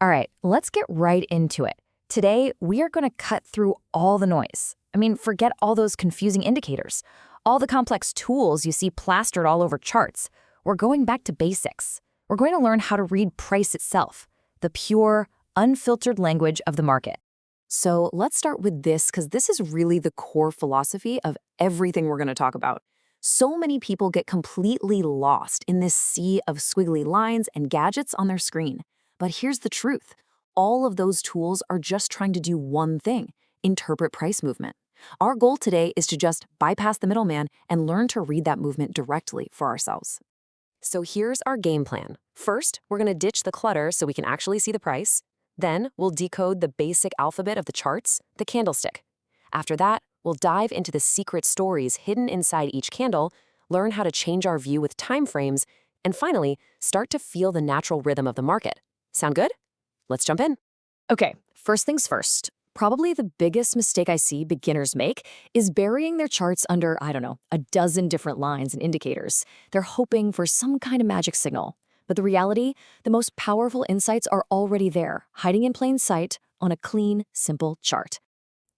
All right, let's get right into it. Today, we are going to cut through all the noise. Forget all those confusing indicators, all the complex tools you see plastered all over charts. We're going back to basics. We're going to learn how to read price itself, the pure, unfiltered language of the market. So let's start with this, because this is really the core philosophy of everything we're going to talk about. So many people get completely lost in this sea of squiggly lines and gadgets on their screen. But here's the truth. All of those tools are just trying to do one thing: interpret price movement. Our goal today is to just bypass the middleman and learn to read that movement directly for ourselves. So here's our game plan. First, we're going to ditch the clutter so we can actually see the price. Then, we'll decode the basic alphabet of the charts, the candlestick. After that, we'll dive into the secret stories hidden inside each candle, learn how to change our view with time frames, and finally, start to feel the natural rhythm of the market. Sound good? Let's jump in. Okay, first things first. Probably the biggest mistake I see beginners make is burying their charts under, a dozen different lines and indicators. They're hoping for some kind of magic signal. But the reality, the most powerful insights are already there, hiding in plain sight on a clean, simple chart.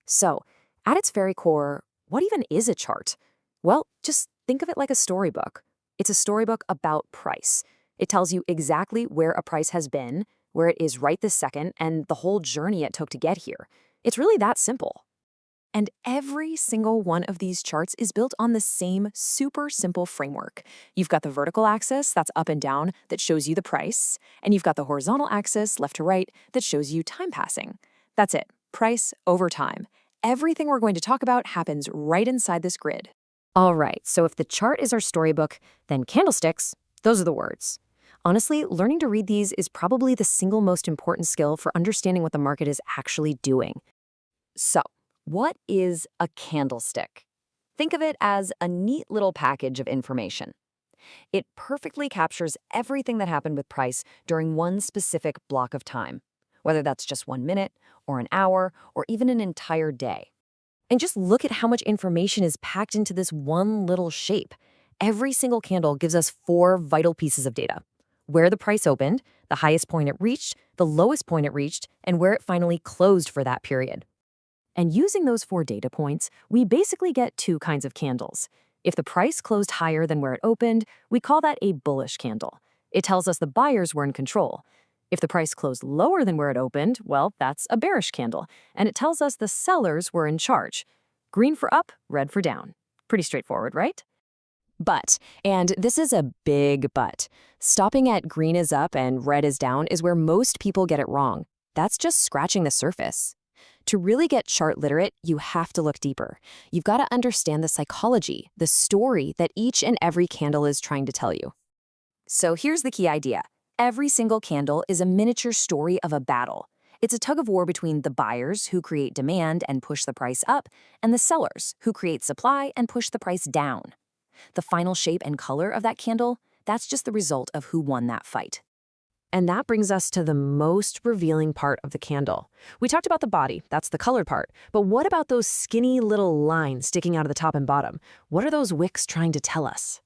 So, at its very core, what even is a chart? Well, just think of it like a storybook. It's a storybook about price. It tells you exactly where a price has been, where it is right this second, and the whole journey it took to get here. It's really that simple. And every single one of these charts is built on the same super simple framework. You've got the vertical axis, that's up and down, that shows you the price, and you've got the horizontal axis, left to right, that shows you time passing. That's it, price over time. Everything we're going to talk about happens right inside this grid. All right, so if the chart is our storybook, then candlesticks, those are the words. Honestly, learning to read these is probably the single most important skill for understanding what the market is actually doing. So, what is a candlestick? Think of it as a neat little package of information. It perfectly captures everything that happened with price during one specific block of time, whether that's just 1 minute, or an hour, or even an entire day. And just look at how much information is packed into this one little shape. Every single candle gives us 4 vital pieces of data: where the price opened, the highest point it reached, the lowest point it reached, and where it finally closed for that period. And using those 4 data points, we basically get 2 kinds of candles. If the price closed higher than where it opened, we call that a bullish candle. It tells us the buyers were in control. If the price closed lower than where it opened, well, that's a bearish candle, and it tells us the sellers were in charge. Green for up, red for down. Pretty straightforward, right? But, and this is a big but, stopping at green is up and red is down is where most people get it wrong. That's just scratching the surface. To really get chart literate, you have to look deeper. You've got to understand the psychology, the story that each and every candle is trying to tell you. So here's the key idea. Every single candle is a miniature story of a battle. It's a tug of war between the buyers, who create demand and push the price up, and the sellers, who create supply and push the price down. The final shape and color of that candle, that's just the result of who won that fight. And that brings us to the most revealing part of the candle. We talked about the body, that's the colored part, but what about those skinny little lines sticking out of the top and bottom? What are those wicks trying to tell us?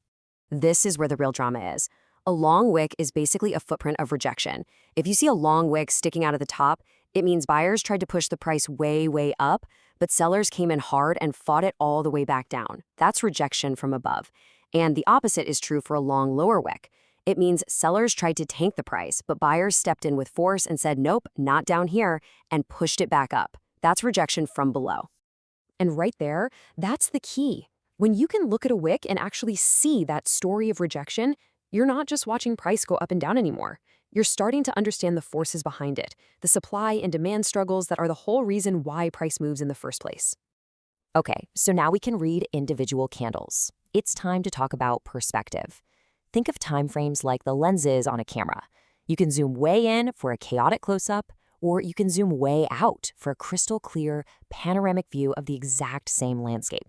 This is where the real drama is. A long wick is basically a footprint of rejection. If you see a long wick sticking out of the top, it means buyers tried to push the price way, way up, but sellers came in hard and fought it all the way back down. That's rejection from above. And the opposite is true for a long lower wick. It means sellers tried to tank the price, but buyers stepped in with force and said, nope, not down here, and pushed it back up. That's rejection from below. And right there, that's the key. When you can look at a wick and actually see that story of rejection, you're not just watching price go up and down anymore. You're starting to understand the forces behind it, the supply and demand struggles that are the whole reason why price moves in the first place. Okay, so now we can read individual candles. It's time to talk about perspective. Think of time frames like the lenses on a camera. You can zoom way in for a chaotic close-up, or you can zoom way out for a crystal clear, panoramic view of the exact same landscape.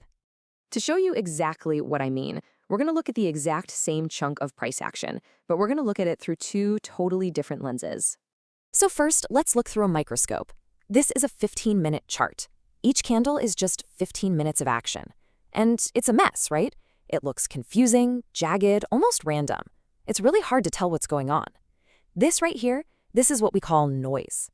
To show you exactly what I mean, we're going to look at the exact same chunk of price action, but we're going to look at it through 2 totally different lenses. So first, let's look through a microscope. This is a 15-minute chart. Each candle is just 15 minutes of action. And it's a mess, right? It looks confusing, jagged, almost random. It's really hard to tell what's going on. This right here, This is what we call noise.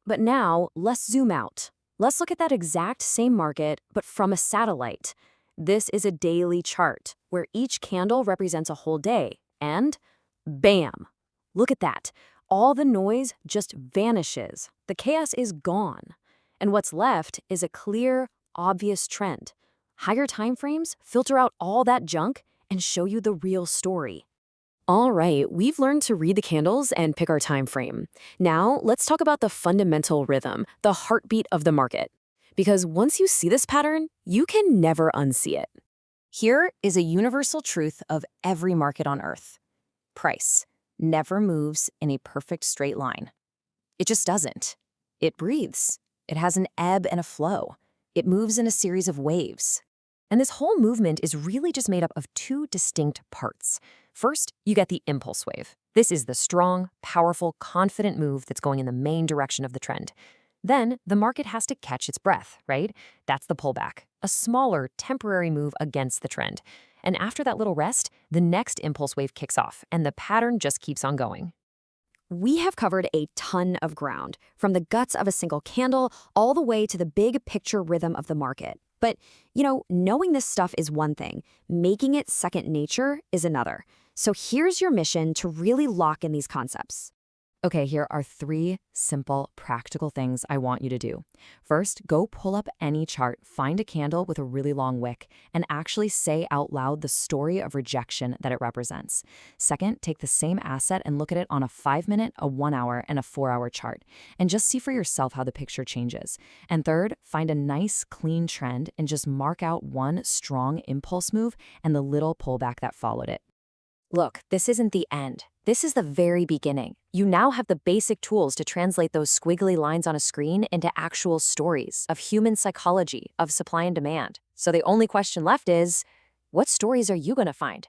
But now, let's zoom out. Let's look at that exact same market, but from a satellite. This is a daily chart, where each candle represents a whole day, and bam! Look at that. All the noise just vanishes. The chaos is gone. And what's left is a clear, obvious trend. Higher time frames filter out all that junk and show you the real story. All right, we've learned to read the candles and pick our time frame. Now, let's talk about the fundamental rhythm, the heartbeat of the market. Because once you see this pattern, you can never unsee it. Here is a universal truth of every market on Earth. Price never moves in a perfect straight line. It just doesn't. It breathes. It has an ebb and a flow. It moves in a series of waves. And this whole movement is really just made up of two distinct parts. First, you get the impulse wave. This is the strong, powerful, confident move that's going in the main direction of the trend. Then, the market has to catch its breath, right? That's the pullback, a smaller, temporary move against the trend. And after that little rest, the next impulse wave kicks off, and the pattern just keeps on going. We have covered a ton of ground, from the guts of a single candle all the way to the big picture rhythm of the market. But, knowing this stuff is one thing. Making it second nature is another. So here's your mission to really lock in these concepts. Okay, here are 3 simple, practical things I want you to do. First, go pull up any chart, find a candle with a really long wick, and actually say out loud the story of rejection that it represents. Second, take the same asset and look at it on a 5-minute, a 1-hour, and a 4-hour chart, and just see for yourself how the picture changes. And third, find a nice, clean trend and just mark out one strong impulse move and the little pullback that followed it. Look, this isn't the end. This is the very beginning. You now have the basic tools to translate those squiggly lines on a screen into actual stories of human psychology, of supply and demand. So the only question left is, what stories are you going to find?